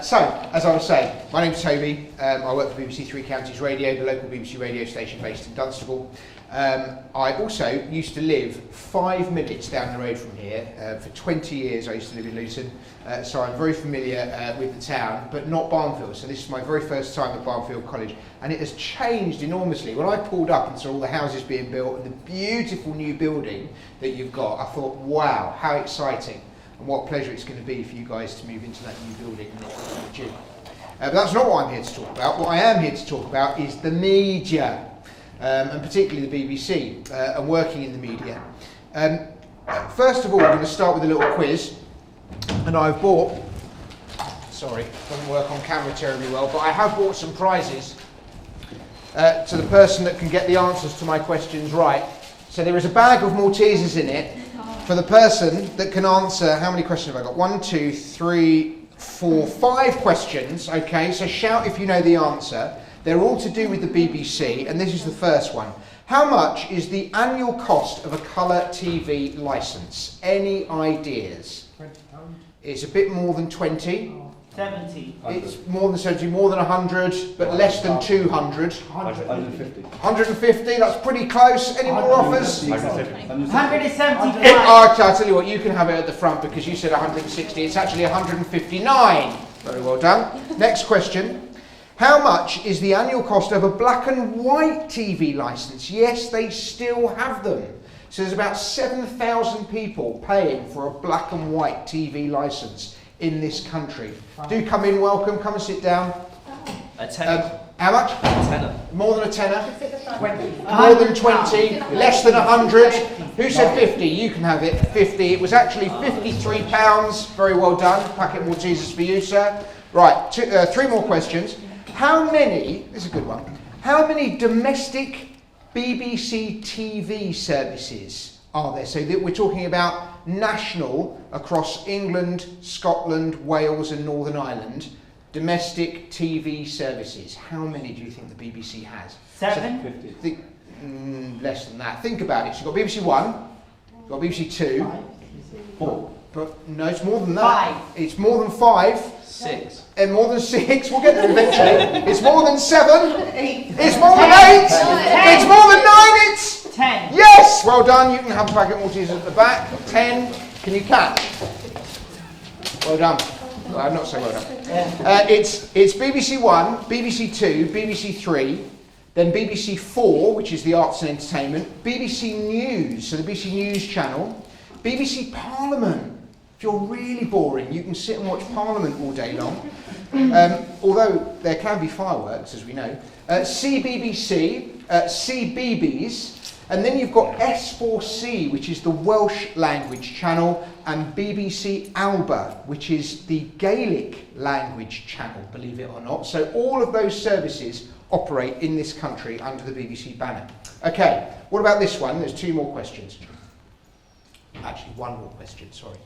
So, as I was saying, my name's Toby. I work for BBC Three Counties Radio, the local BBC radio station based in Dunstable. I also used to live 5 minutes down the road from here. For 20 years I used to live in Luton, so I'm very familiar with the town, but not Barnfield. So this is my very first time at Barnfield College, and it has changed enormously. When I pulled up and saw all the houses being built and the beautiful new building that you've got, I thought, wow, how exciting. And what a pleasure it's going to be for you guys to move into that new building in June. But that's not what I'm here to talk about. What I am here to talk about is the media, and particularly the BBC, and working in the media. First of all, I'm going to start with a little quiz. And I've bought, sorry, doesn't work on camera terribly well, but I have bought some prizes to the person that can get the answers to my questions right. So there is a bag of Maltesers in it for the person that can answer, how many questions have I got? 1, 2, 3, 4, 5 questions, okay, so shout if you know the answer. They're all to do with the BBC, and this is the first one. How much is the annual cost of a colour TV licence? Any ideas? £20. It's a bit more than 20. 70. It's more than 70, more than 100, but less than 200. 150. 150, that's pretty close. Any more offers? 175. I'll tell you what, you can have it at the front because you said 160. It's actually 159. Very well done. Next question. How much is the annual cost of a black and white TV licence? Yes, they still have them. So there's about 7,000 people paying for a black and white TV licence in this country. Do come in, welcome, come and sit down. A tenner. How much? A tenner. More than a tenner? 20. More than 20? Less than 100? Who said 50? You can have it. 50. It was actually £53. Very well done. Packet of Maltesers for you, sir. Right, 3 more questions. How many, this is a good one, how many domestic BBC TV services are there? So that we're talking about national across England, Scotland, Wales and Northern Ireland. Domestic TV services. How many do you think the BBC has? 7. So less than that. Think about it. So you've got BBC One, you've got BBC Two, 4. but no, it's more than that. 5. It's more than 5. 6. And more than 6, we'll get there eventually. It's more than 7. 8. It's more than 8. It's more than 9. It's 10. yes. Well done. You can have a packet of Maltesers at the back. 10. Can you catch? Well done. Well, I'm not so well done. It's BBC One, BBC Two, BBC Three, then BBC Four, which is the arts and entertainment, BBC News, so the BBC News channel, BBC Parliament. If you're really boring, you can sit and watch Parliament all day long. Although there can be fireworks, as we know. CBBC, CBeebies, and then you've got S4C, which is the Welsh language channel, and BBC Alba, which is the Gaelic language channel, believe it or not. So all of those services operate in this country under the BBC banner. Okay, what about this one? There's 2 more questions. Actually, 1 more question, sorry.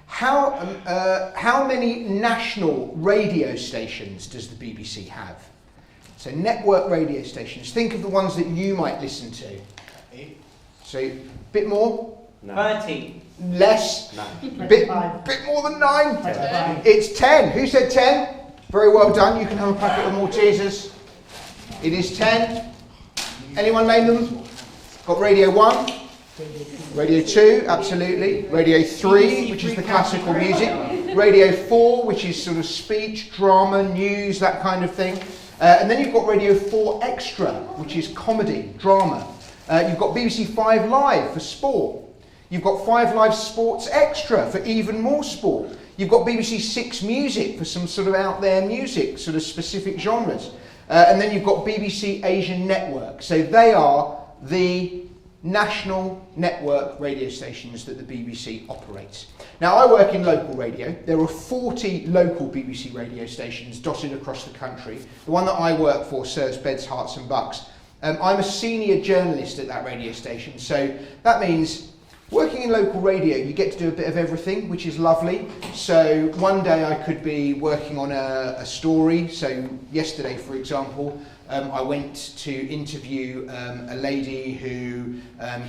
How many national radio stations does the BBC have? So network radio stations. Think of the ones that you might listen to. 8. So a bit more? 30. Less? 9. Bit more than 9? 10. It's 10. Who said 10? Very well done. You can have a packet of Maltesers. It is 10. Anyone name them? Got Radio 1. Radio 2, absolutely. Radio 3, which is the classical music. Radio 4, which is sort of speech, drama, news, that kind of thing. And then you've got Radio 4 Extra, which is comedy, drama. You've got BBC 5 Live for sport. You've got 5 Live Sports Extra for even more sport. You've got BBC 6 Music for some sort of out there music, sort of specific genres. And then you've got BBC Asian Network. So they are the national network radio stations that the BBC operates. Now, I work in local radio. There are 40 local BBC radio stations dotted across the country. The one that I work for serves Beds, Herts and Bucks. I'm a senior journalist at that radio station, so that means working in local radio, you get to do a bit of everything, which is lovely. So one day I could be working on a story. So yesterday, for example, I went to interview a lady who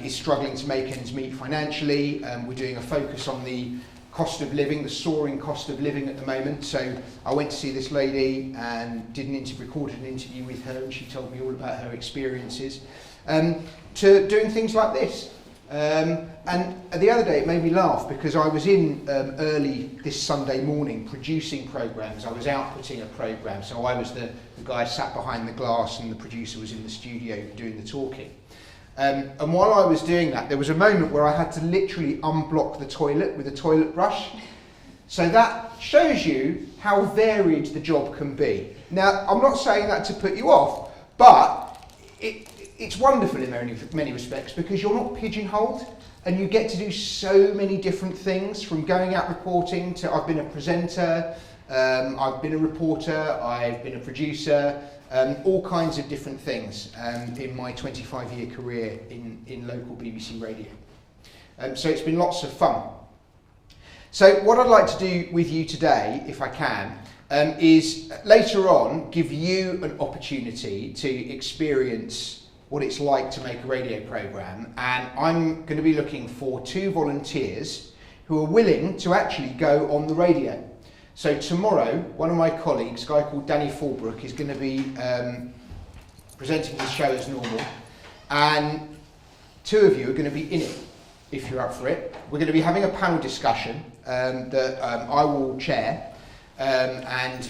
is struggling to make ends meet financially. We're doing a focus on the cost of living, the soaring cost of living at the moment. So I went to see this lady and recorded an interview with her, and she told me all about her experiences, to doing things like this. And the other day it made me laugh because I was in early this Sunday morning producing programmes. I was outputting a programme, so I was the guy sat behind the glass and the producer was in the studio doing the talking. And while I was doing that, there was a moment where I had to literally unblock the toilet with a toilet brush. So that shows you how varied the job can be. Now, I'm not saying that to put you off, but it's wonderful in many respects because you're not pigeonholed and you get to do so many different things, from going out reporting to I've been a presenter, I've been a reporter, I've been a producer, all kinds of different things in my 25-year career in local BBC radio. So it's been lots of fun. So what I'd like to do with you today, if I can, is later on give you an opportunity to experience what it's like to make a radio programme, and I'm going to be looking for 2 volunteers who are willing to actually go on the radio. So tomorrow, one of my colleagues, a guy called Danny Fulbrook, is going to be presenting the show as normal, and 2 of you are going to be in it, if you're up for it. We're going to be having a panel discussion that I will chair, and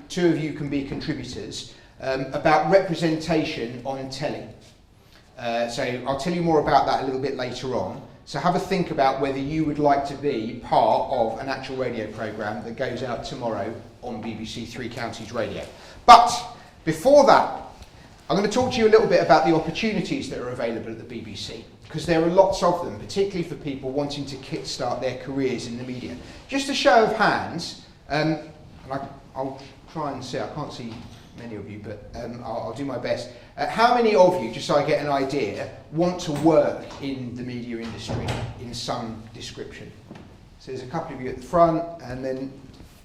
2 of you can be contributors, about representation on telly. So I'll tell you more about that a little bit later on. So have a think about whether you would like to be part of an actual radio programme that goes out tomorrow on BBC Three Counties Radio. But before that, I'm going to talk to you a little bit about the opportunities that are available at the BBC, because there are lots of them, particularly for people wanting to kickstart their careers in the media. Just a show of hands, and I'll try and see, I can't see many of you, but I'll do my best. How many of you, just so I get an idea, want to work in the media industry in some description? So there's a couple of you at the front, and then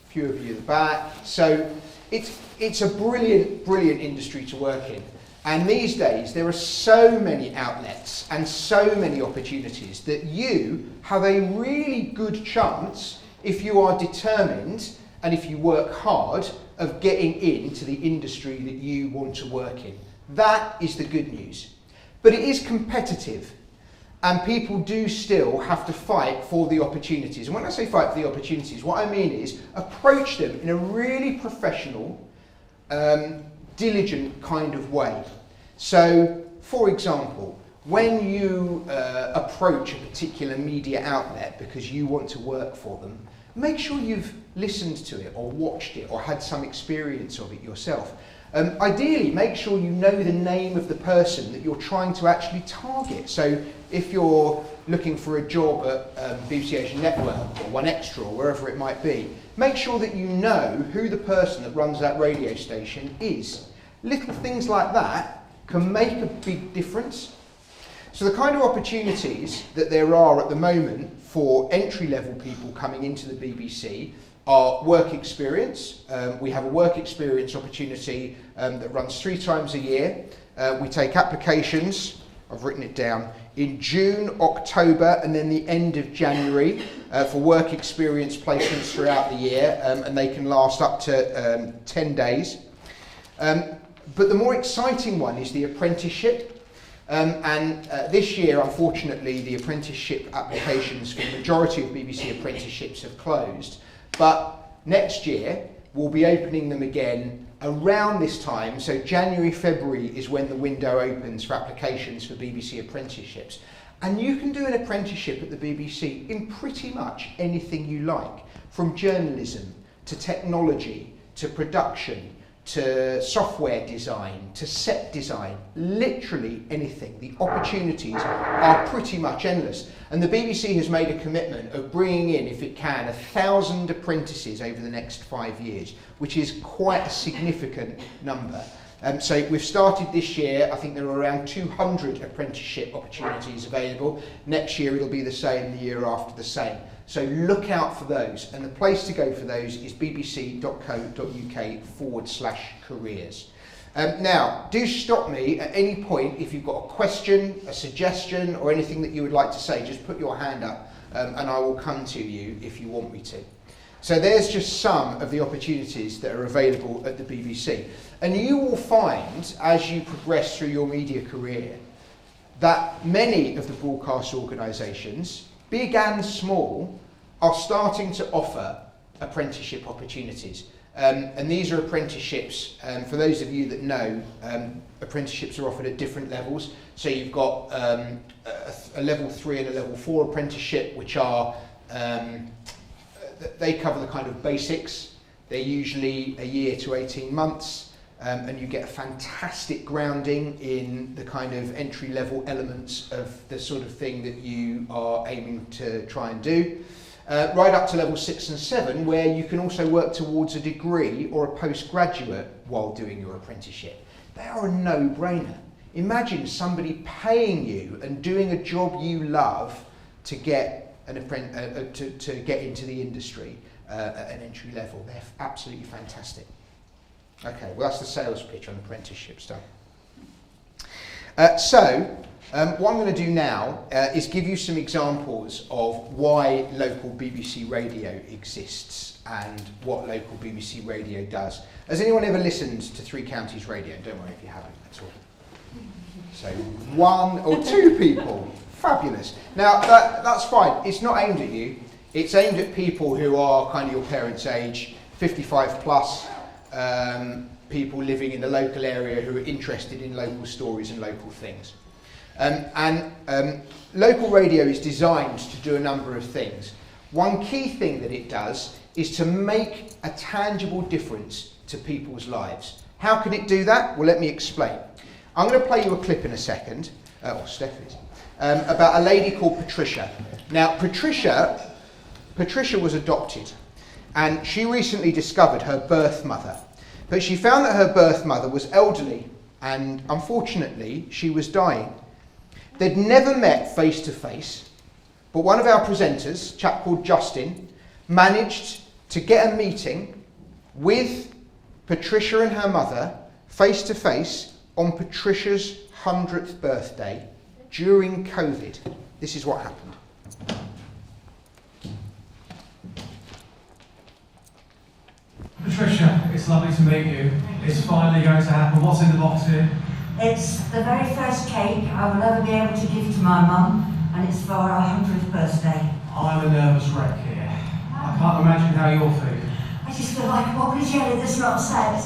a few of you at the back. So it's a brilliant industry to work in. And these days, there are so many outlets and so many opportunities that you have a really good chance, if you are determined and if you work hard, of getting into the industry that you want to work in. That is the good news. But it is competitive, and people do still have to fight for the opportunities. And when I say fight for the opportunities, what I mean is approach them in a really professional, diligent kind of way. So, for example, when you approach a particular media outlet because you want to work for them, make sure you've listened to it or watched it or had some experience of it yourself. Ideally, make sure you know the name of the person that you're trying to actually target. So if you're looking for a job at BBC Asian Network or One Extra or wherever it might be, make sure that you know who the person that runs that radio station is. Little things like that can make a big difference. So the kind of opportunities that there are at the moment for entry-level people coming into the BBC are work experience. We have a work experience opportunity that runs 3 times a year. We take applications, I've written it down, in June, October and then the end of January for work experience placements throughout the year, and they can last up to 10 days. But the more exciting one is the apprenticeship. This year, unfortunately, the apprenticeship applications for the majority of BBC apprenticeships have closed. But next year, we'll be opening them again around this time. So January, February is when the window opens for applications for BBC apprenticeships. And you can do an apprenticeship at the BBC in pretty much anything you like, from journalism to technology to production to software design, to set design, literally anything. The opportunities are pretty much endless. And the BBC has made a commitment of bringing in, if it can, 1,000 apprentices over the next 5 years, which is quite a significant number. So we've started this year, I think there are around 200 apprenticeship opportunities available. Next year it'll be the same, the year after the same. So look out for those, and the place to go for those is bbc.co.uk/careers. Now, do stop me at any point if you've got a question, a suggestion, or anything that you would like to say. Just put your hand up and I will come to you if you want me to. So there's just some of the opportunities that are available at the BBC. And you will find, as you progress through your media career, that many of the broadcast organisations, big and small, are starting to offer apprenticeship opportunities. And these are apprenticeships, for those of you that know, apprenticeships are offered at different levels. So you've got a level 3 and a level 4 apprenticeship, which are, they cover the kind of basics. They're usually a year to 18 months, and you get a fantastic grounding in the kind of entry-level elements of the sort of thing that you are aiming to try and do. Right up to level 6 and 7, where you can also work towards a degree or a postgraduate while doing your apprenticeship. They are a no-brainer. Imagine somebody paying you and doing a job you love to get to get into the industry at an entry level. They're absolutely fantastic. Okay, well that's the sales pitch on apprenticeships done. What I'm going to do now is give you some examples of why local BBC radio exists and what local BBC radio does. Has anyone ever listened to Three Counties Radio? Don't worry if you haven't at all. So 1 or 2 people. Fabulous. Now that's fine. It's not aimed at you. It's aimed at people who are kind of your parents' age, 55 plus, people living in the local area who are interested in local stories and local things. Local radio is designed to do a number of things. One key thing that it does is to make a tangible difference to people's lives. How can it do that? Well, let me explain. I'm going to play you a clip in a second, or Steph is, about a lady called Patricia. Now, Patricia was adopted, and she recently discovered her birth mother. But she found that her birth mother was elderly, and unfortunately, she was dying. They'd never met face to face, but one of our presenters, a chap called Justin, managed to get a meeting with Patricia and her mother face to face on Patricia's 100th birthday during COVID. This is what happened. Patricia, it's lovely to meet you. It's finally going to happen. What's in the box here? It's the very first cake I will ever be able to give to my mum, and it's for our 100th birthday. I'm a nervous wreck here. I can't imagine how you're feeling. I just feel like a wobbly jelly that's not set.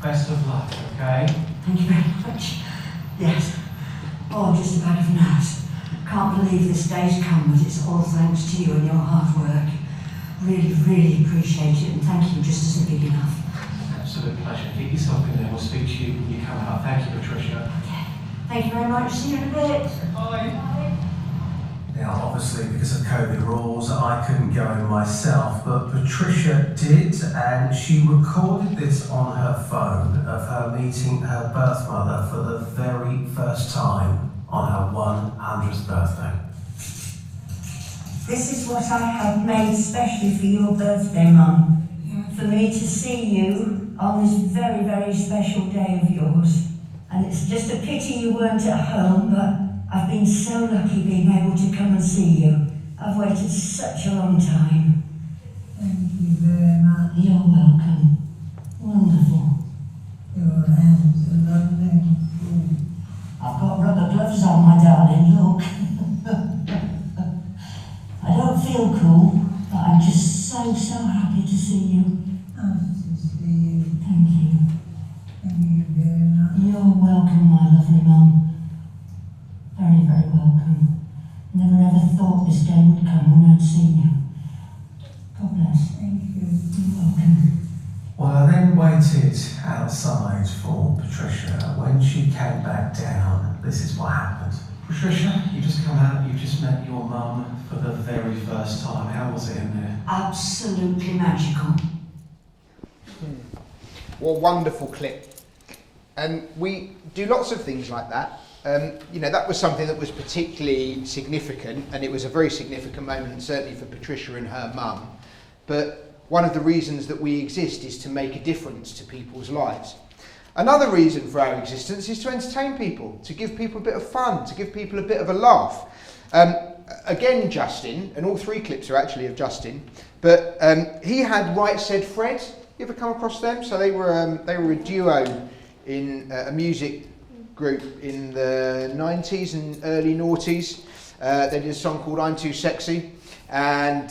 Best of luck, okay? Thank you very much. Yes. Oh, I'm just about of nerves. Can't believe this day's come, but it's all thanks to you and your hard work. Really, really appreciate it, and thank you just isn't big enough. Absolute pleasure. Keep yourself in there. We'll speak to you when you come out. Thank you, Patricia. Okay. Thank you very much. See you in a bit. Bye. Now, obviously, because of COVID rules, I couldn't go in myself, but Patricia did, and she recorded this on her phone of her meeting her birth mother for the very first time on her 100th birthday. This is what I have made specially for your birthday, Mum. For me to see you on this very, very special day of yours. And it's just a pity you weren't at home, but I've been so lucky being able to come and see you. I've waited such a long time. Thank you very much. You're welcome. Wonderful. Your hands are lovely. I've got rubber gloves on, my darling, look. I don't feel cool, but I'm just so happy to see you. Nice to see you. Thank you. Thank you very much. You're welcome, my lovely Mum. Very, very welcome. Never ever thought this day would come when I'd seen you. God bless. Thank you. You're welcome. Well, I then waited outside for Patricia. When she came back down, this is what happened. Patricia, you just come out, you just met your mum for the very first time. How was it in there? Absolutely magical. What a wonderful clip. And we do lots of things like that. That was something that was particularly significant, and it was a very significant moment, certainly for Patricia and her mum. But one of the reasons that we exist is to make a difference to people's lives. Another reason for our existence is to entertain people, to give people a bit of fun, to give people a bit of a laugh. again Justin, and all three clips are actually of Justin, but he had Right Said Fred. You ever come across them? So they were a duo in a music group in the 90s and early noughties. They did a song called I'm Too Sexy, and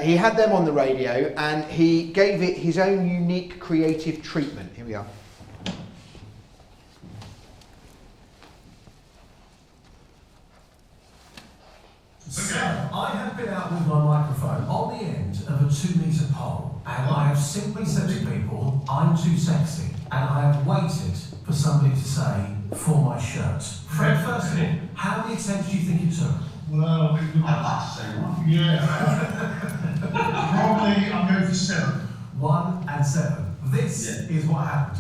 he had them on the radio, and he gave it his own unique creative treatment. Here we are. So, I have been out with my microphone on the end of a 2-metre pole, and I have simply said to people, I'm too sexy, and I have waited for somebody to say, for my shirt. Fred, first of all, how many attempts do you think it took? Well, I'd like to say 1. Yeah. Probably I'm going for 7. 1 and 7. This is what happened.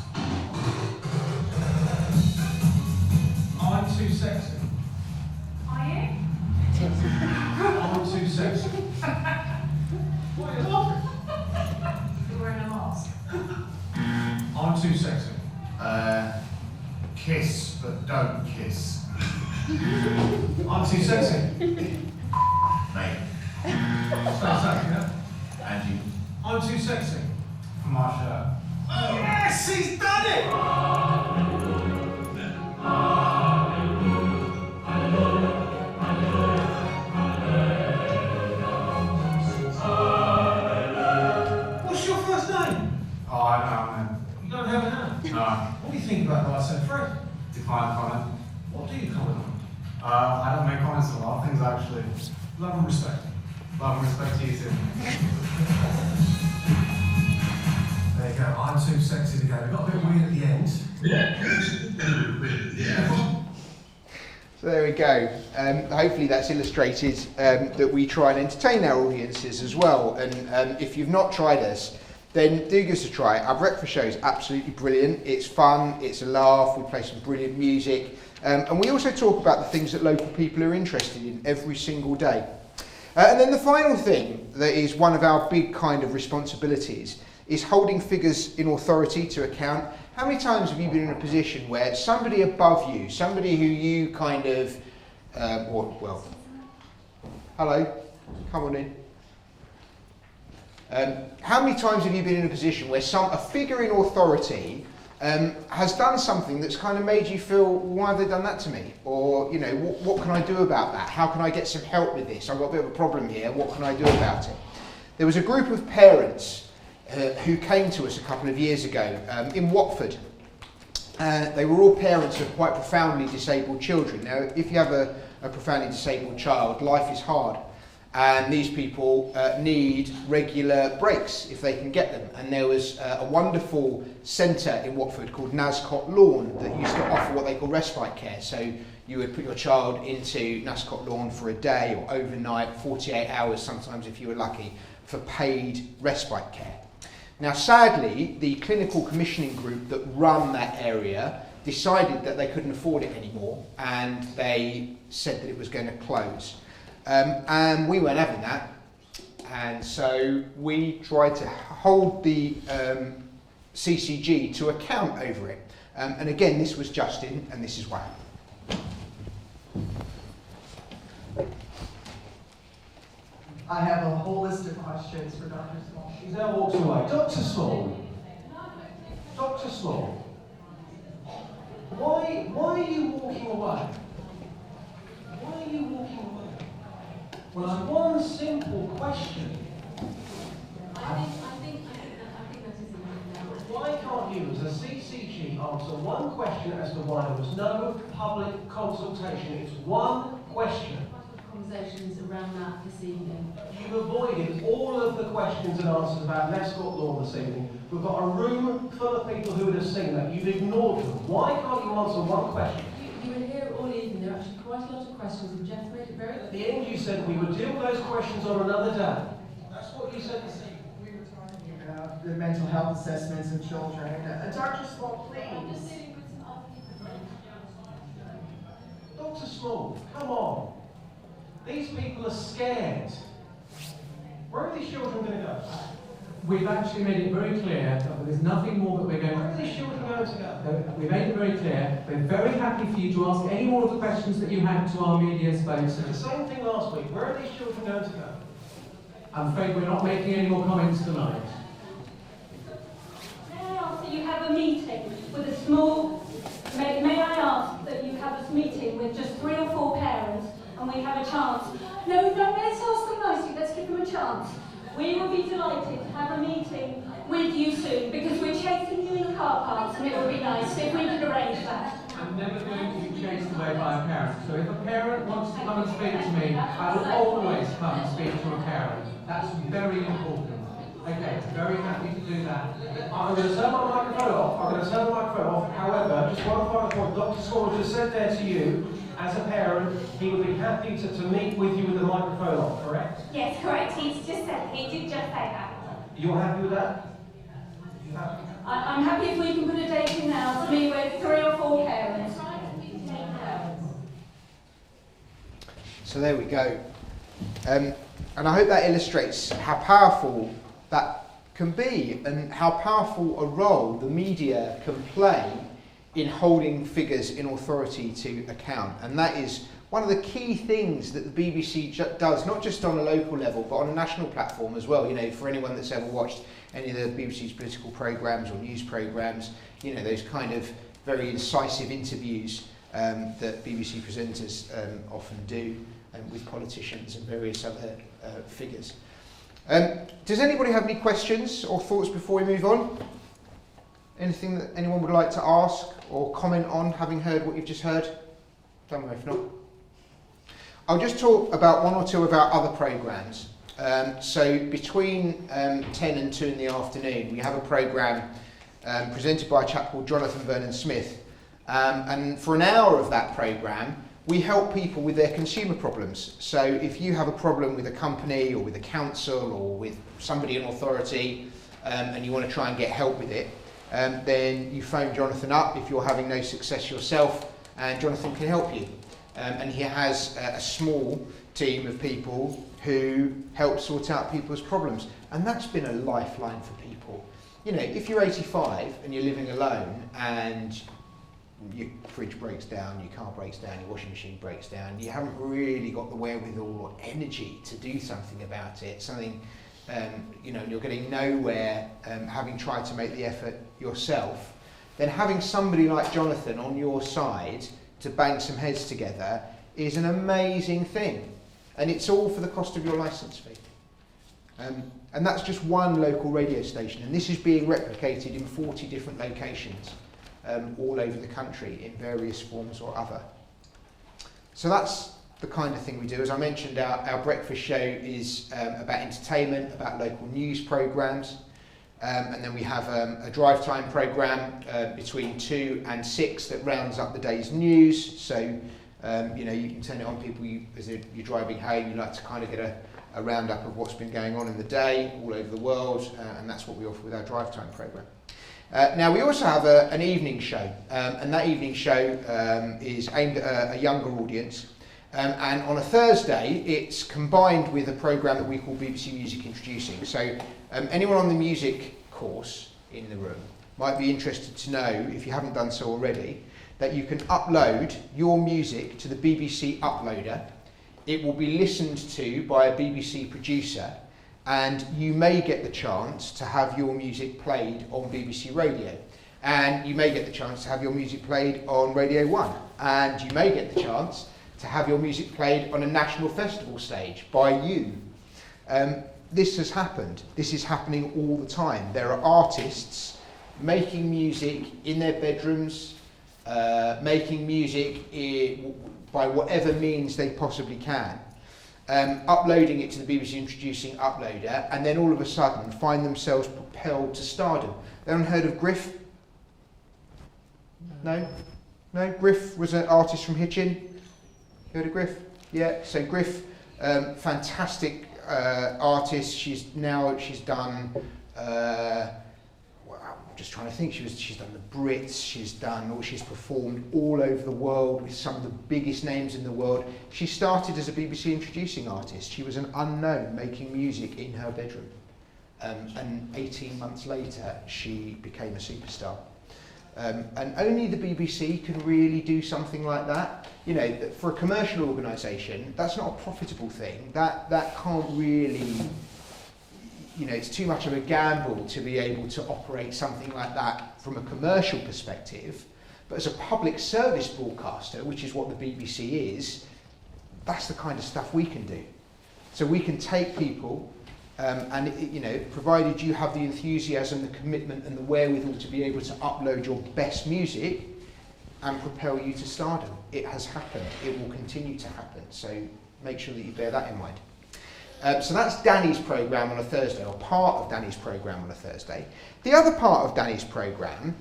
I'm too sexy. Are you? I'm too sexy. What are you laughing? You're wearing a mask. I'm too sexy. Kiss, but don't kiss. I'm too sexy. Mate. Stay sexy, yeah? And you. I'm too sexy. For my shirt. Oh, yes, he's done it! What's your first name? Oh, I don't know, You don't have a name. man. No. What do you think about Right Said Fred? Decline comment. What do you comment on? I don't make comments on a lot of things, actually. Love and respect. Love and respect to you too. There you go. I'm too sexy to go. It got a bit weird at the end. Yeah, good. Yeah. So there we go. Hopefully that's illustrated that we try and entertain our audiences as well. And if you've not tried us, then do give us a try. Our breakfast show is absolutely brilliant. It's fun, it's a laugh, we play some brilliant music. And we also talk about the things that local people are interested in every single day. And then the final thing that is one of our big kind of responsibilities is holding figures in authority to account. How many times have you been in a position where somebody above you, somebody who you kind of, hello, come on in. How many times have you been in a position where a figure in authority has done something that's kind of made you feel, why have they done that to me? Or, you know, what can I do about that? How can I get some help with this? I've got a bit of a problem here. What can I do about it? There was a group of parents who came to us a couple of years ago in Watford. They were all parents of quite profoundly disabled children. Now, if you have a profoundly disabled child, life is hard. And these people need regular breaks if they can get them. And there was a wonderful centre in Watford called Nascot Lawn that used to offer what they call respite care. So you would put your child into Nascot Lawn for a day or overnight, 48 hours sometimes if you were lucky, for paid respite care. Now sadly, the clinical commissioning group that run that area decided that they couldn't afford it anymore, and they said that it was going to close. And we weren't having that, and so we tried to hold the CCG to account over it. And again, this was Justin, and this is what happened. I have a whole list of questions for Dr. Small. He's now walked away. Dr. Small. Dr. Small. Why are you walking away? Why are you walking away? Well, I have one simple question. I think that is enough now. Why can't you, as a CCG, answer one question as to why there was no public consultation? It's one question. Conversations around that this evening. You've avoided all of the questions and answers about Nascot Law this evening. We've got a room full of people who would have seen that. You've ignored them. Why can't you answer one question? You were here all evening. There are actually quite a lot of questions, and Jeff made it very At the end, you said we would deal with those questions on another day. That's what you said this evening. We were talking about the mental health assessments of children. Dr. Small, I'm just please. dealing with some other people. Dr. Small, come on. These people are scared. Where are these children going to go? we've actually made it very clear that there's nothing more that we're going to... Where are these children going to go? We've made it very clear. We're very happy for you to ask any more of the questions that you have to our media It's the spokesman. same thing last week. Where are these children going to go? I'm afraid we're not making any more comments tonight. May I ask that you have a meeting with a small... May I ask that you have a meeting with just 3 or 4 parents and we have a chance? No, let's ask them nicely. Let's give them a chance. We will be delighted to have a meeting with you soon because we're chasing you in car parks and it would be nice if we could arrange that. I'm never going to be chased away by a parent. So if a parent wants to come and speak to me, I will always come and speak to a parent. That's very important. Okay, very happy to do that. I'm going to turn my microphone off. However, just one final point. Dr. Score just said there to you, as a parent, he would be happy to meet with you with the microphone off, correct? Yes, correct. He did just say that. You're happy with that? You happy? I'm happy if we can put a date in now to meet with 3 or 4 parents. So there we go. And I hope that illustrates how powerful that can be and how powerful a role the media can play in holding figures in authority to account. And that is one of the key things that the BBC does, not just on a local level, but on a national platform as well. You know, for anyone that's ever watched any of the BBC's political programmes or news programmes, you know, those kind of very incisive interviews that BBC presenters often do with politicians and various other figures. Does anybody have any questions or thoughts before we move on? Anything that anyone would like to ask or comment on, having heard what you've just heard? Don't know if not. I'll just talk about 1 or 2 of our other programmes. So between 10 and 2 in the afternoon, we have a programme presented by a chap called Jonathan Vernon-Smith. And for an hour of that programme, we help people with their consumer problems. So if you have a problem with a company or with a council or with somebody in authority and you want to try and get help with it, then you phone Jonathan up if you're having no success yourself, and Jonathan can help you. And he has a small team of people who help sort out people's problems. And that's been a lifeline for people. You know, if you're 85 and you're living alone and your fridge breaks down, your car breaks down, your washing machine breaks down, you haven't really got the wherewithal or energy to do something about it, something, you know, you're getting nowhere having tried to make the effort yourself, then having somebody like Jonathan on your side to bang some heads together is an amazing thing. And it's all for the cost of your licence fee. And that's just one local radio station, and this is being replicated in 40 different locations all over the country in various forms or other. So that's the kind of thing we do. As I mentioned, our breakfast show is about entertainment, about local news programmes, and then we have a drive time programme between 2 and 6 that rounds up the day's news. So you know, you can turn it on, people, as you're driving home, you like to kind of get a roundup of what's been going on in the day all over the world, and that's what we offer with our drive time programme. Now we also have an evening show, and that evening show is aimed at a younger audience, and on a Thursday it's combined with a programme that we call BBC Music Introducing. So anyone on the music course in the room might be interested to know, if you haven't done so already, that you can upload your music to the BBC uploader. It will be listened to by a BBC producer, and you may get the chance to have your music played on BBC Radio, and you may get the chance to have your music played on Radio 1, and you may get the chance to have your music played on a national festival stage by you. This has happened. This is happening all the time. There are artists making music in their bedrooms, making music by whatever means they possibly can, uploading it to the BBC Introducing uploader, and then all of a sudden find themselves propelled to stardom. Anyone heard of Griff? No? No? Griff was an artist from Hitchin. Heard of Griff? Yeah. So Griff, fantastic artist. She's done. I'm just trying to think. She's done the Brits. She's performed all over the world with some of the biggest names in the world. She started as a BBC Introducing artist. She was an unknown making music in her bedroom, and 18 months later she became a superstar. And only the BBC can really do something like that. You know, for a commercial organisation, that's not a profitable thing. That can't really, you know, it's too much of a gamble to be able to operate something like that from a commercial perspective. But as a public service broadcaster, which is what the BBC is, that's the kind of stuff we can do. So we can take people, and you know, provided you have the enthusiasm, the commitment and the wherewithal to be able to upload your best music and propel you to stardom. It has happened. It will continue to happen. So make sure that you bear that in mind. So that's Danny's programme on a Thursday, or part of Danny's programme on a Thursday. The other part of Danny's programme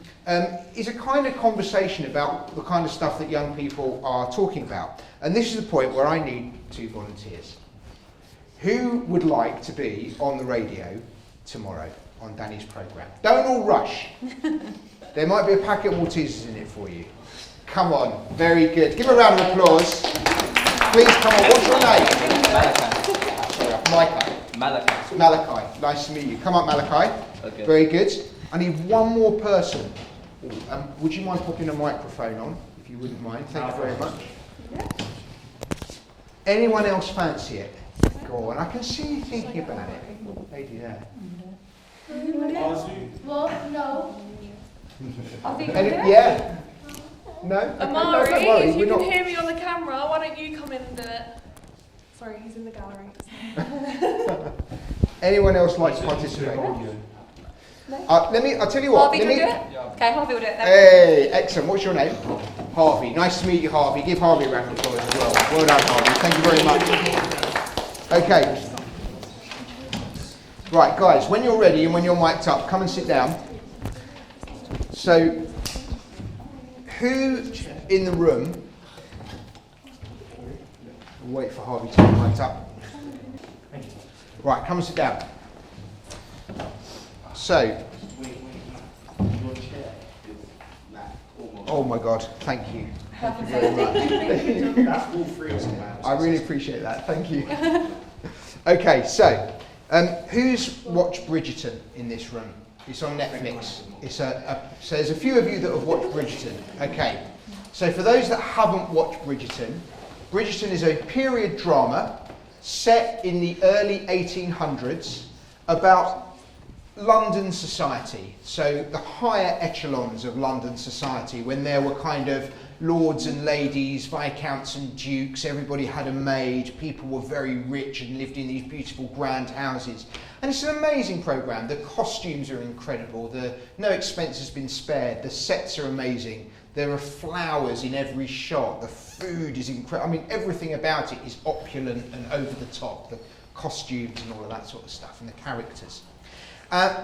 is a kind of conversation about the kind of stuff that young people are talking about. And this is the point where I need 2 volunteers. Who would like to be on the radio tomorrow on Danny's programme? Don't all rush. There might be a packet of Maltesers in it for you. Come on, very good. Give a round of applause. Please come on, what's your name? Malachi. Malachi, nice to meet you. Come up, Malachi. Okay. Very good. I need one more person. Would you mind popping a microphone on, if you wouldn't mind? Thank you very much. Anyone else fancy it? Go on, I can see you thinking about it. Lady there. Well, no. Yeah. No? Amari, don't worry, if you we're can not... hear me on the camera, why don't you come in and do it? Sorry, he's in the gallery. Anyone else like to participate? I'll tell you what. Harvey, do you want to do it? Okay, Harvey will do it then. Hey, excellent. What's your name? Harvey. Nice to meet you, Harvey. Give Harvey a round of applause as well. Well done, Harvey. Thank you very much. Okay. Right, guys, when you're ready and when you're mic'd up, come and sit down. So, who in the room... We'll wait for Harvey to get mic'd up. Right, come and sit down. So... Oh my God, thank you. Thank you very much. That's all free. I really appreciate that, thank you. Okay, so, who's watched Bridgerton in this room? It's on Netflix. So there's a few of you that have watched Bridgerton. Okay, so for those that haven't watched Bridgerton, Bridgerton is a period drama set in the early 1800s about London society, so the higher echelons of London society, when there were kind of lords and ladies, viscounts and dukes, everybody had a maid, people were very rich and lived in these beautiful grand houses. And it's an amazing programme. The costumes are incredible, no expense has been spared, the sets are amazing, there are flowers in every shot, the food is incredible, I mean everything about it is opulent and over the top, the costumes and all of that sort of stuff, and the characters.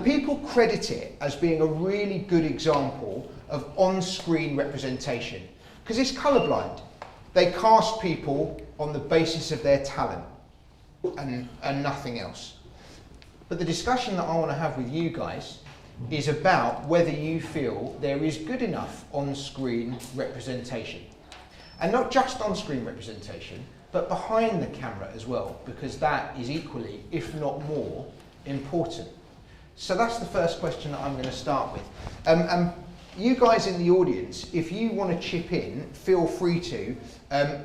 People credit it as being a really good example of on-screen representation, because it's colourblind. They cast people on the basis of their talent and nothing else. But the discussion that I want to have with you guys is about whether you feel there is good enough on-screen representation. And not just on-screen representation, but behind the camera as well, because that is equally, if not more, important. So that's the first question that I'm going to start with. You guys in the audience, if you want to chip in, feel free to.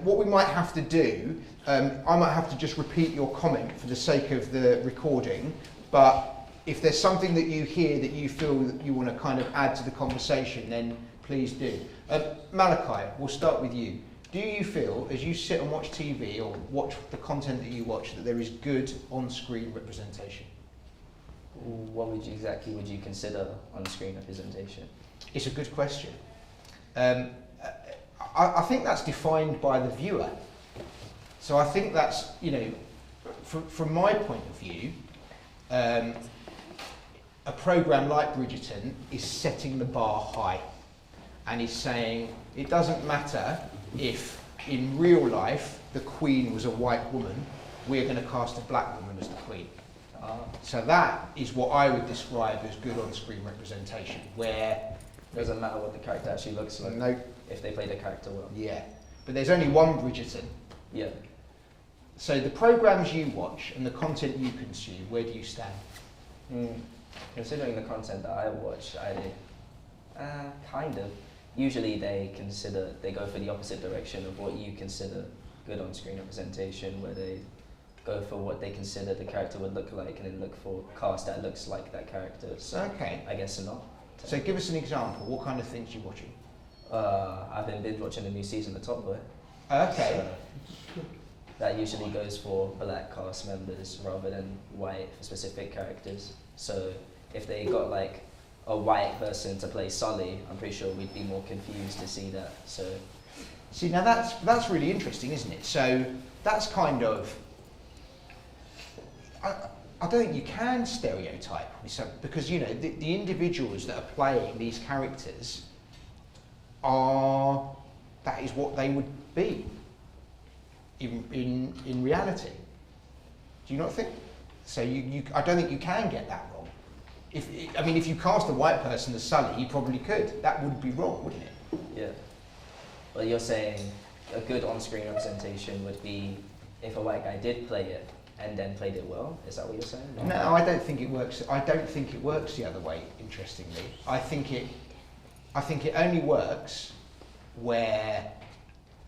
What we might have to do, I might have to just repeat your comment for the sake of the recording, but if there's something that you hear that you feel that you want to kind of add to the conversation, then please do. Malachi, we'll start with you. Do you feel, as you sit and watch TV or watch the content that you watch, that there is good on-screen representation? What would you consider on-screen representation? It's a good question. I think that's defined by the viewer. So I think that's, you know, from my point of view, a programme like Bridgerton is setting the bar high and is saying it doesn't matter if in real life the Queen was a white woman, we're going to cast a black woman as the Queen. So that is what I would describe as good on-screen representation, where... It doesn't matter what the character actually looks like, no, if they play the character well. Yeah, but there's only one Bridgerton. Yeah. So the programmes you watch and the content you consume, where do you stand? Considering the content that I watch, kind of. Usually they go for the opposite direction of what you consider good on-screen representation, where they go for what they consider the character would look like and then look for cast that looks like that character. So Okay. I guess not. So give us an example. What kind of things are you watching? I've been binge watching the new season of Top Boy. Okay. So that usually goes for black cast members rather than white for specific characters. So if they got like a white person to play Sully, I'm pretty sure we'd be more confused to see that. So See, now that's really interesting, isn't it? So that's kind of, I don't think you can stereotype because, you know, the individuals that are playing these characters that is what they would be in reality. Do you not think? So I don't think you can get that wrong. If you cast a white person as Sully, you probably could. That would be wrong, wouldn't it? yeah. Well, you're saying a good on-screen representation would be if a white guy did play it and then played it well. Is that what you're saying? No, I don't think it works. I don't think it works the other way. Interestingly, I think it only works where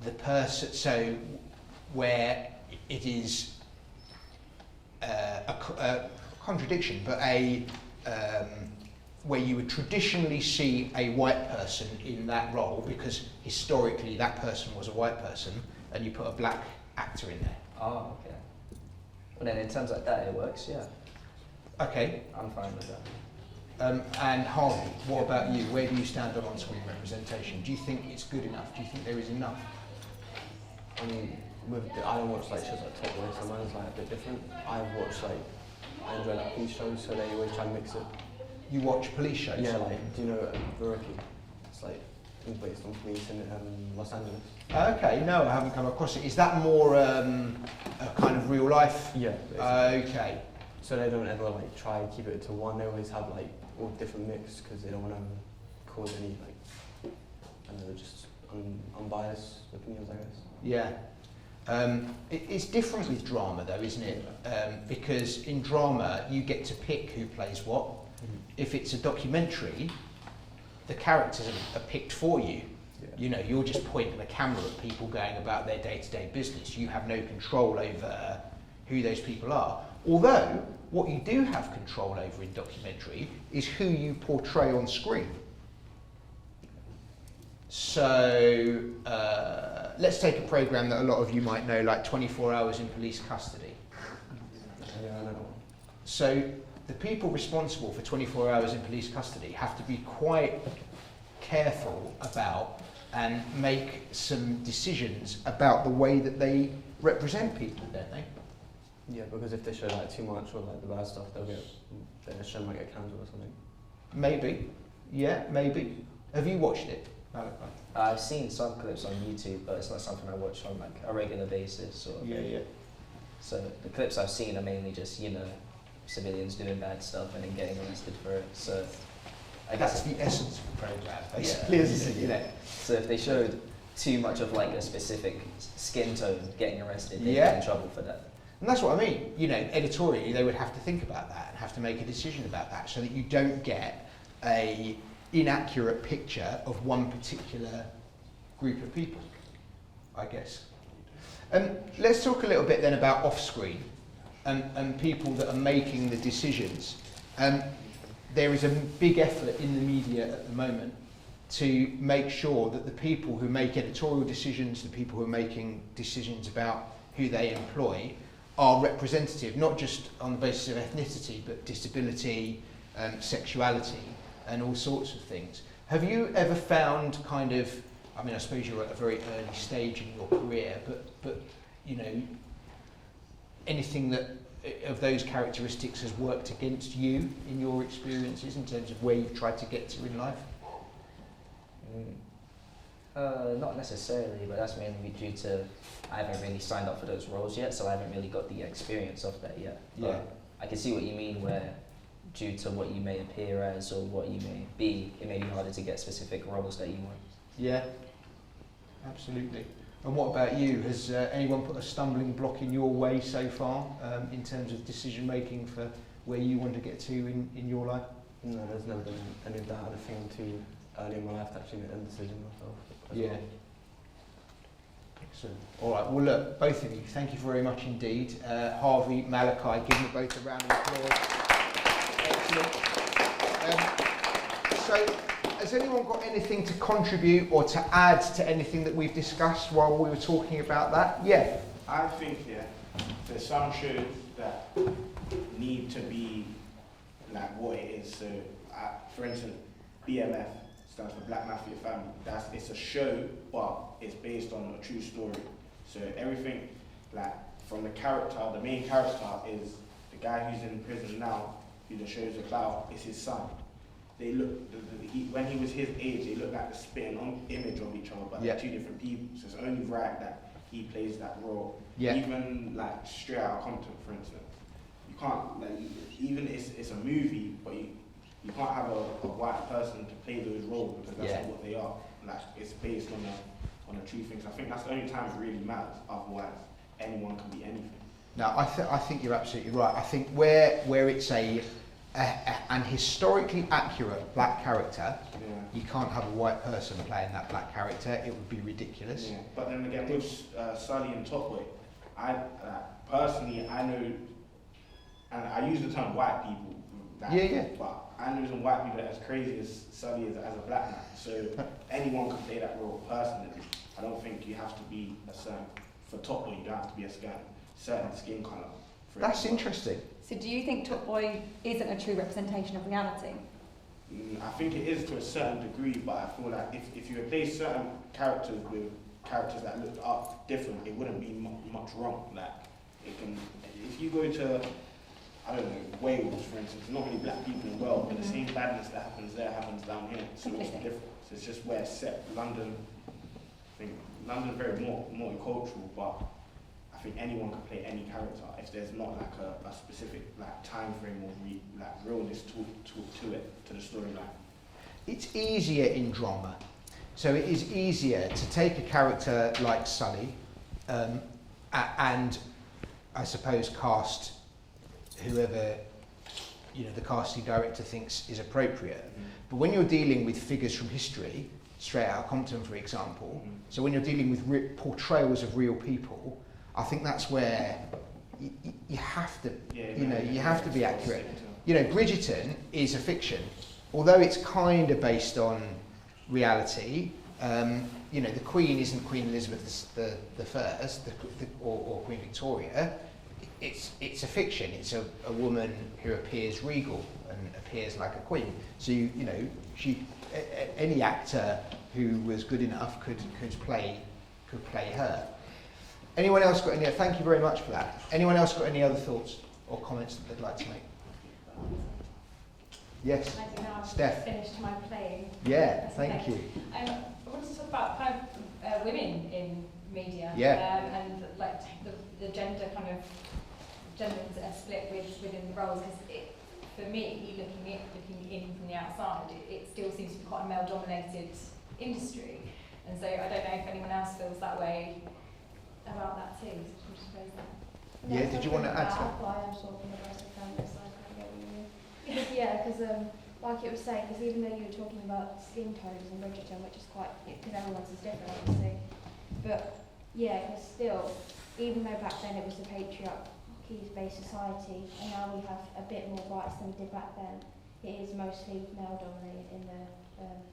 the person, where it is a contradiction, but where you would traditionally see a white person in that role because historically that person was a white person, and you put a black actor in there. Oh, okay. Well, then in terms like that, it works, yeah. Okay. I'm fine with that. And Harvey, what about you? Where do you stand on on-screen representation? Do you think it's good enough? Do you think there is enough? I don't watch like shows like Top Boy, so mine's like a bit different. I enjoy like police shows, so they always try and mix it. You watch police shows? Yeah, like, do you know Veraki? It's like based on police in Los Angeles. Okay, no, I haven't come across it. Is that more a kind of real life? Yeah. Okay. So they don't ever like try and keep it to one. They always have like all different mix because they don't want to cause any like, I don't know, just unbiased opinions, I guess. Yeah. It's different with drama though, isn't it? Because in drama you get to pick who plays what. Mm-hmm. If it's a documentary, the characters are picked for you. Yeah. You know, you're just pointing a camera at people going about their day-to-day business. You have no control over who those people are. Although, what you do have control over in documentary is who you portray on screen. So, let's take a programme that a lot of you might know, like 24 Hours in Police Custody. Yeah, I know. So, the people responsible for 24 Hours in Police Custody have to be quite careful about and make some decisions about the way that they represent people, don't they? Yeah, because if they show like too much or like the bad stuff, their show might get cancelled or something. Maybe. Yeah, maybe. Have you watched it? I've seen some clips on YouTube, but it's not something I watch on like a regular basis. Or yeah. So the clips I've seen are mainly just, you know, civilians doing bad stuff and then getting arrested for it. So I guess that's the essence of the programme, basically, isn't it? You know. So if they showed too much of like a specific skin tone getting arrested, they'd Yeah. get in trouble for that. And that's what I mean. You know, editorially, they would have to think about that and have to make a decision about that so that you don't get a inaccurate picture of one particular group of people, I guess. Let's talk a little bit then about off-screen and people that are making the decisions. There is a big effort in the media at the moment to make sure that the people who make editorial decisions, the people who are making decisions about who they employ, are representative, not just on the basis of ethnicity, but disability, sexuality, and all sorts of things. Have you ever found kind of, I mean, I suppose you're at a very early stage in your career, but you know, anything that of those characteristics has worked against you in your experiences in terms of where you've tried to get to in life? Not necessarily, but that's mainly due to I haven't really signed up for those roles yet, so I haven't really got the experience of that yet. Yeah. But I can see what you mean where due to what you may appear as or what you may be, it may be harder to get specific roles that you want. Yeah, absolutely. And what about you? Has anyone put a stumbling block in your way so far in terms of decision making for where you want to get to in your life? No, there's never been any of that. I think I'm too early in my life to actually make that decision myself. Yeah. Well. Excellent. All right. Well, look, both of you, thank you very much indeed. Harvey, Malachi, give them both a round of applause. Excellent. So, has anyone got anything to contribute or to add to anything that we've discussed while we were talking about that? Yeah. I think, there's some shows that need to be like what it is. So, for instance, BMF stands for Black Mafia Family. It's a show, but it's based on a true story. So everything, like from the character, the main character is the guy who's in prison now, who the show's about, is his son. They look, when he was his age, they look like the spitting on image of each other, but they're two different people. So it's only right that he plays that role. Yeah. Even like Straight Outta Compton, for instance, you can't like even it's a movie, but you can't have a white person to play those roles because that's not what they are. Like it's based on a true thing. So I think that's the only time it really matters. Otherwise, anyone can be anything. No, I think you're absolutely right. I think where it's an historically accurate black character, you can't have a white person playing that black character. It would be ridiculous. Yeah. But then again, with Sully and Top Boy, I personally I know, and I use the term white people. But I know some white people that are as crazy as Sully is as a black man. So anyone can play that role. Personally, I don't think you have to be a certain. For Top Boy, you don't have to be a certain skin colour. That's interesting. So do you think Top Boy isn't a true representation of reality? I think it is to a certain degree, but I feel like if you replace certain characters with characters that look up different, it wouldn't be much wrong. Like it can, if you go to, I don't know, Wales, for instance, not many black people in Wales, but the same badness that happens there happens down here. So it's different. So it's just where it's set. London, I think London's very multicultural, but I think anyone can play any character if there's not like a specific like time frame or realness to the storyline. It's easier in drama, so it is easier to take a character like Sully, and I suppose cast whoever the casting director thinks is appropriate. But when you're dealing with figures from history, Straight Outta Compton, for example, so when you're dealing with portrayals of real people, I think that's where you have to, you have to be accurate. Bridgerton is a fiction, although it's kind of based on reality. The Queen isn't Queen Elizabeth the First, or Queen Victoria. It's a fiction. It's a woman who appears regal and appears like a queen. So any actor who was good enough could play her. Anyone else got any? Thank you very much for that. Anyone else got any other thoughts or comments that they'd like to make? Yes, Steph. Finished my playing. Yeah, thank you. I want to talk about kind of women in media. Yeah. And like the gender split within the roles, because for me, looking in from the outside, it still seems to be quite a male-dominated industry, and so I don't know if anyone else feels that way about that too. So just raise that. Yeah, did you want to add to that? Why I'm talking about the family side, I get what you mean. Because like it was saying, because even though you were talking about skin tones and Bridgerton, which is quite, because everyone's is different, obviously, but yeah, because still, even though back then it was a patriarchy-based society, and now we have a bit more rights than we did back then, it is mostly male-dominated in the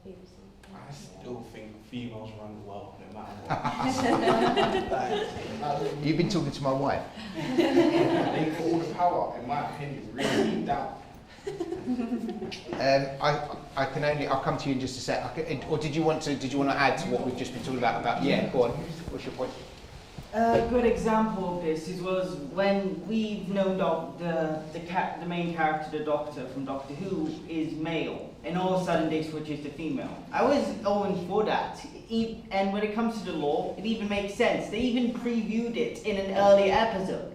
BBC. I still think females run the world, no matter what. You've been talking to my wife. They put all the power, in my opinion, really deep down. I'll come to you in just a sec. Or did you want to add to what we've just been talking about? Yeah, go on. What's your point? A good example of this was when we've known the main character, the Doctor from Doctor Who, is male, and all of a sudden they switch it to female. I was always for that, and when it comes to the law, it even makes sense. They even previewed it in an earlier episode,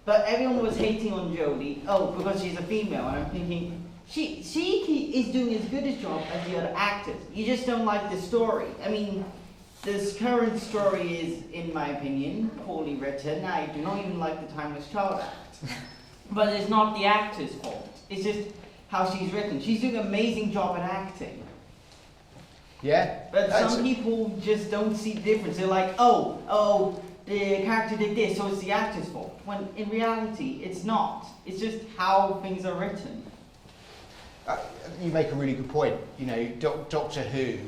but everyone was hating on Jodie, because she's a female, and I'm thinking, she is doing as good a job as the other actors. You just don't like the story. I mean, this current story is, in my opinion, poorly written. I do not even like the Timeless Child Act. But it's not the actor's fault. It's just how she's written. She's doing an amazing job at acting. Yeah. But some people just don't see the difference. They're like, oh, the character did this, so it's the actor's fault. When in reality, it's not. It's just how things are written. You make a really good point. You know, Doctor Who,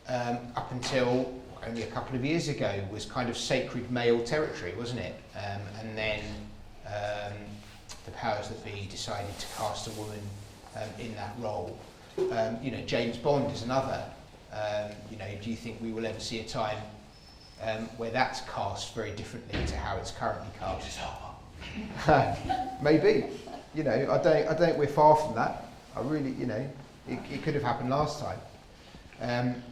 up until only a couple of years ago, was kind of sacred male territory, wasn't it? And then the powers that be decided to cast a woman in that role. You know, James Bond is another. You know, do you think we will ever see a time where that's cast very differently to how it's currently cast? Maybe. You know, I don't. We're far from that. I really, you know, it could have happened last time.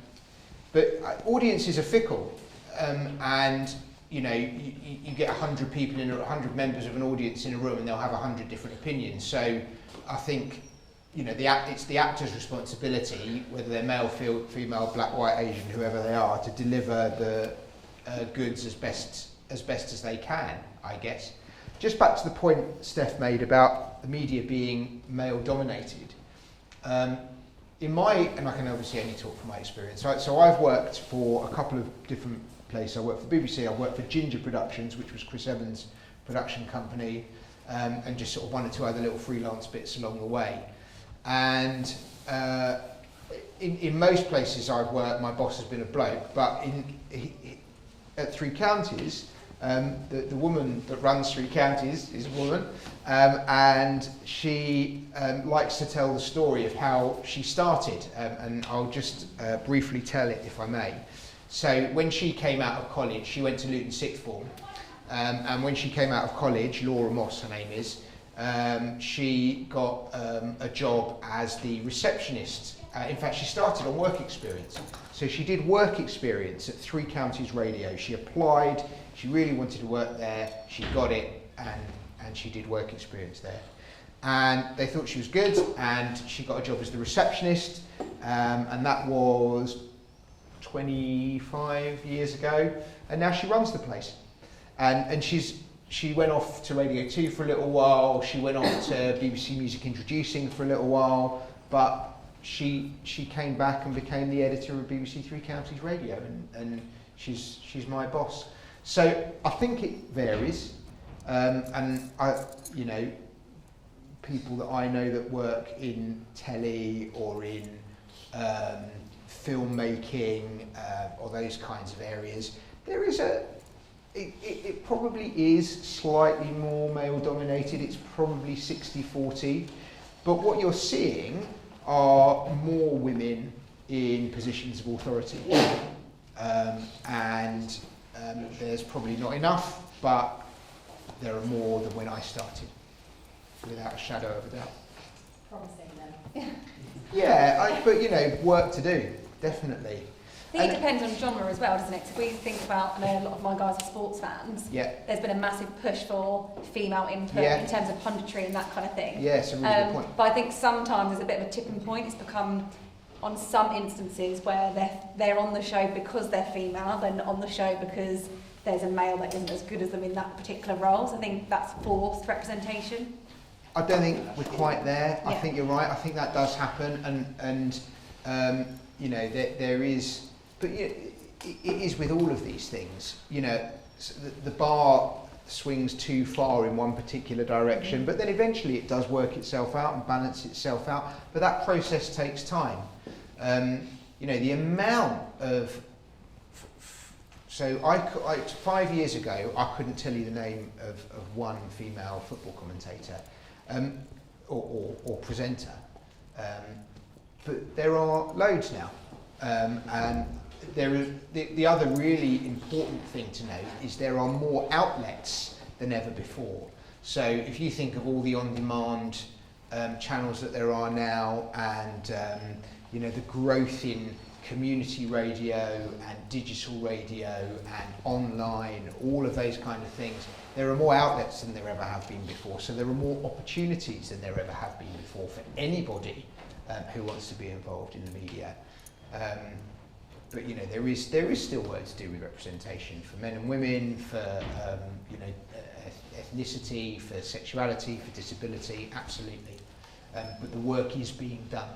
But audiences are fickle, and you know, you get 100 people in 100 members of an audience in a room, and they'll have 100 different opinions. So I think, you know, it's the actor's responsibility, whether they're male, female, black, white, Asian, whoever they are, to deliver the goods as best as they can, I guess. Just back to the point Steph made about the media being male dominated. And I can obviously only talk from my experience. So I've worked for a couple of different places. I worked for BBC, I worked for Ginger Productions, which was Chris Evans' production company, and just sort of one or two other little freelance bits along the way. And in most places I've worked, my boss has been a bloke, but at Three Counties, the woman that runs Three Counties is a woman, and she likes to tell the story of how she started, and I'll just briefly tell it if I may. So when she came out of college, she went to Luton Sixth Form, and when she came out of college, Laura Moss her name is, she got a job as the receptionist. In fact, she started on work experience. So she did work experience at Three Counties Radio. She applied, she really wanted to work there, she got it, and she did work experience there. And they thought she was good, and she got a job as the receptionist, and that was 25 years ago, and now she runs the place. And she went off to Radio 2 for a little while, she went off to BBC Music Introducing for a little while, but she came back and became the editor of BBC Three Counties Radio, and she's my boss. So I think it varies, and you know, people that I know that work in telly or in filmmaking or those kinds of areas, there is it probably is slightly more male dominated. It's probably 60-40, but what you're seeing are more women in positions of authority, and there's probably not enough, but there are more than when I started, without a shadow of a doubt. Promising then. Yeah, but you know, work to do, definitely. I think it depends on genre as well, doesn't it? Because we think about, I know a lot of my guys are sports fans. Yeah. There's been a massive push for female input in terms of punditry and that kind of thing. Yeah, it's a really good point. But I think sometimes there's a bit of a tipping point. It's become, on some instances, where they're on the show because they're female, they're not on the show because there's a male that isn't as good as them in that particular role. So I think that's forced representation. I don't think we're quite there. Yeah. I think you're right. I think that does happen, and you know, there is, but you know, it is with all of these things. You know, the bar swings too far in one particular direction, but then eventually it does work itself out and balance itself out. But that process takes time. You know, the amount of so I 5 years ago, I couldn't tell you the name of one female football commentator or presenter, but there are loads now. And there is the other really important thing to note is there are more outlets than ever before. So if you think of all the on-demand channels that there are now, and you know, the growth in community radio and digital radio and online, all of those kind of things, there are more outlets than there ever have been before. So there are more opportunities than there ever have been before for anybody who wants to be involved in the media. But you know, there is still work to do with representation for men and women, for you know, ethnicity, for sexuality, for disability, absolutely. But the work is being done.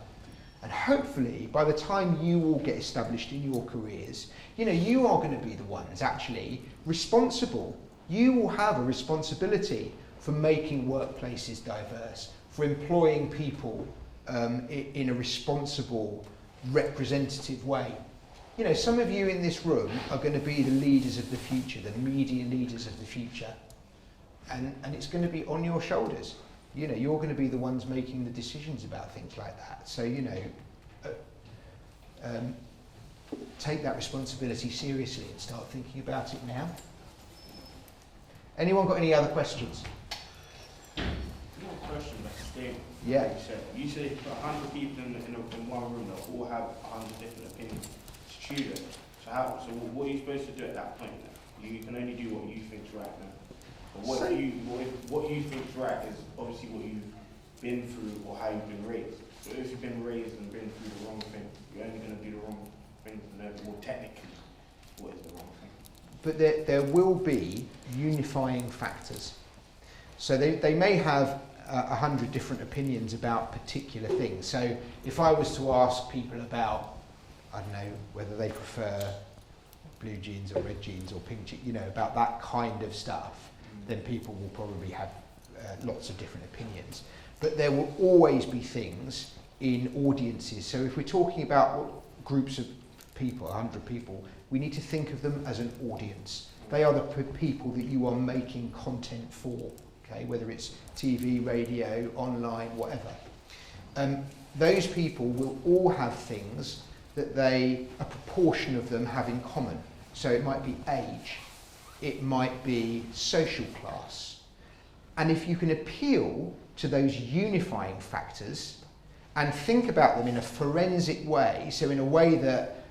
And hopefully, by the time you all get established in your careers, you know, you are going to be the ones actually responsible. You will have a responsibility for making workplaces diverse, for employing people in a responsible, representative way. You know, some of you in this room are going to be the leaders of the future, the media leaders of the future. And it's going to be on your shoulders. You know, you're going to be the ones making the decisions about things like that. So, you know, take that responsibility seriously and start thinking about it now. Anyone got any other questions? Question that's stable. Yeah. You said if 100 people in one room, they'll all have 100 different opinions. Students. So what are you supposed to do at that point now? You can only do what you think's right now. But what you think's right is obviously what you've been through or how you've been raised. So if you've been raised and been through the wrong thing, you're only going to do the wrong thing to know more technically what is the wrong thing. But there will be unifying factors. So they may have 100 different opinions about particular things. So if I was to ask people about, I don't know, whether they prefer blue jeans or red jeans or pink jeans, you know, about that kind of stuff, then people will probably have lots of different opinions. But there will always be things in audiences. So if we're talking about groups of people, 100 people, we need to think of them as an audience. They are the people that you are making content for, okay? Whether it's TV, radio, online, whatever. Those people will all have things that a proportion of them have in common. So it might be age, it might be social class. And if you can appeal to those unifying factors and think about them in a forensic way, so in a way that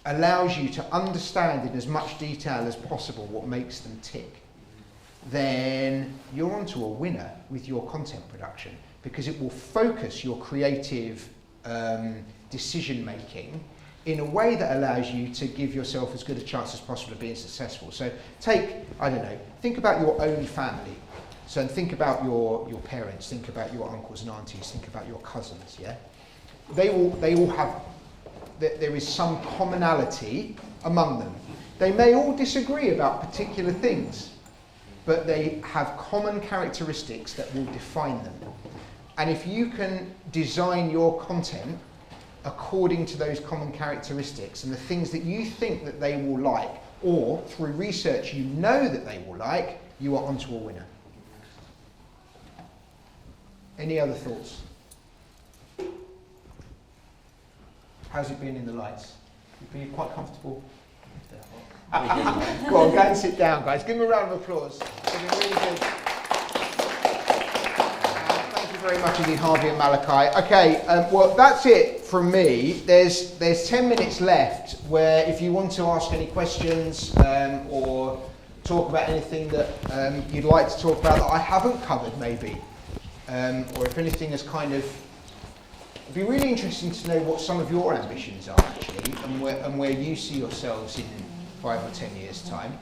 allows you to understand in as much detail as possible what makes them tick, then you're onto a winner with your content production, because it will focus your creative decision making in a way that allows you to give yourself as good a chance as possible of being successful. So think about your own family. So think about your parents, think about your uncles and aunties, think about your cousins, yeah? They all have, there is some commonality among them. They may all disagree about particular things, but they have common characteristics that will define them. And if you can design your content according to those common characteristics and the things that you think that they will like, or through research you know that they will like, you are onto a winner. Any other thoughts? How's it been in the lights? You've been quite comfortable? Go on, go and sit down, guys. Give them a round of applause. It's been really good. Thank you very much indeed, Harvey and Malachi. Okay, well, that's it from me. There's 10 minutes left where if you want to ask any questions or talk about anything that you'd like to talk about that I haven't covered maybe, or if anything is kind of, it'd be really interesting to know what some of your ambitions are actually, and where you see yourselves in 5 or 10 years' time.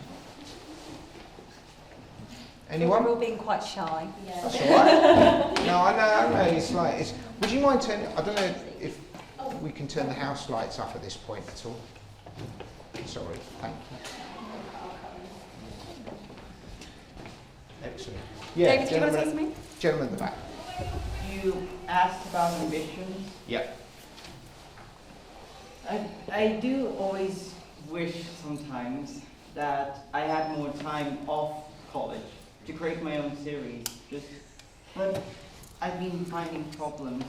Anyone? We're all being quite shy. Yeah. That's all right. No, I know. It's like, would you mind turning? I don't know if we can turn the house lights up at this point at all. Sorry. Thank you. Excellent. Yeah. David, do you want to say something? Gentleman at the back. You asked about ambitions. Yep. I do always wish sometimes that I had more time off college to create my own series. But I've been finding problems.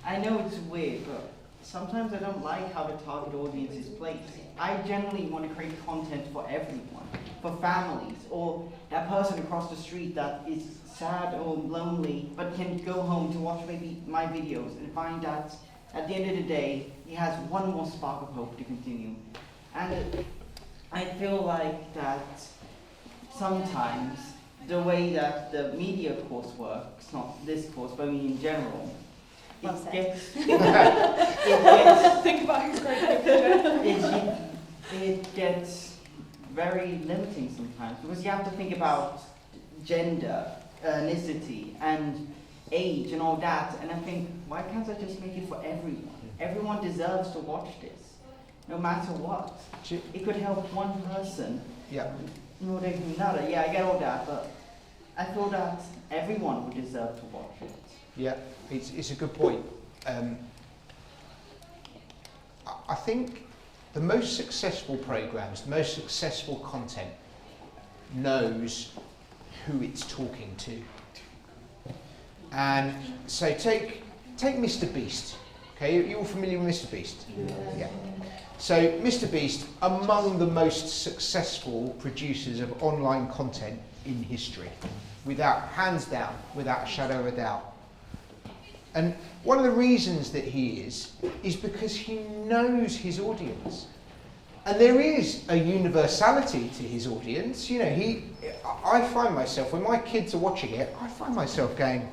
I know it's weird, but sometimes I don't like how the target audience is placed. I generally want to create content for everyone, for families, or that person across the street that is sad or lonely, but can go home to watch maybe my videos and find that at the end of the day, he has one more spark of hope to continue. And I feel like that sometimes the way that the media course works, not this course, but I mean in general, Well said. Think about who's great. It gets very limiting sometimes because you have to think about gender, ethnicity, and age and all that. And I think, why can't I just make it for everyone? Everyone deserves to watch this, no matter what. It could help one person. Yeah. More than another. Yeah, I get all that, but I feel that everyone would deserve to watch it. Yeah, it's a good point. I think the most successful programs, the most successful content knows who it's talking to. And so take Mr. Beast. Okay, you all familiar with Mr. Beast? Yeah. So Mr. Beast, among the most successful producers of online content in history, hands down, without a shadow of a doubt. And one of the reasons that he is because he knows his audience. And there is a universality to his audience. You know, I find myself, when my kids are watching it, I find myself going,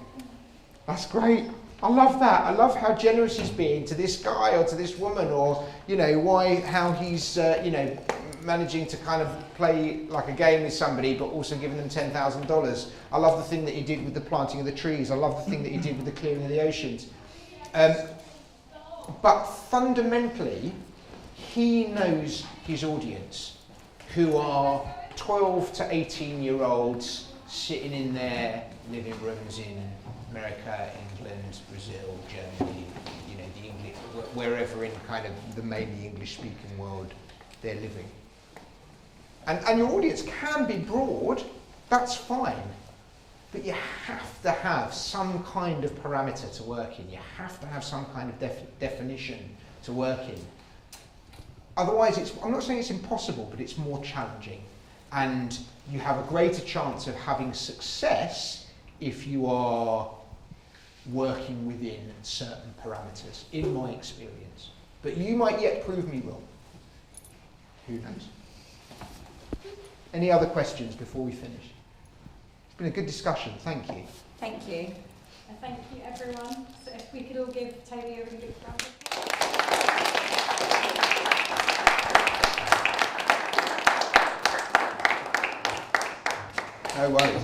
that's great. I love that. I love how generous he's being to this guy or to this woman, or, you know, how he's, managing to kind of play like a game with somebody, but also giving them $10,000. I love the thing that he did with the planting of the trees. I love the thing that he did with the clearing of the oceans. But fundamentally, he knows his audience, who are 12 to 18-year-olds sitting in their living rooms in America, England, Brazil, Germany, you know, the English, wherever in kind of the mainly English-speaking world they're living. And your audience can be broad, that's fine, but you have to have some kind of parameter to work in. You have to have some kind of definition to work in. Otherwise, I'm not saying it's impossible, but it's more challenging. And you have a greater chance of having success if you are working within certain parameters, in my experience. But you might yet prove me wrong. Who knows? Any other questions before we finish? It's been a good discussion, thank you. Thank you. Thank you, everyone. So if we could all give Toby a really big round of applause. No worries.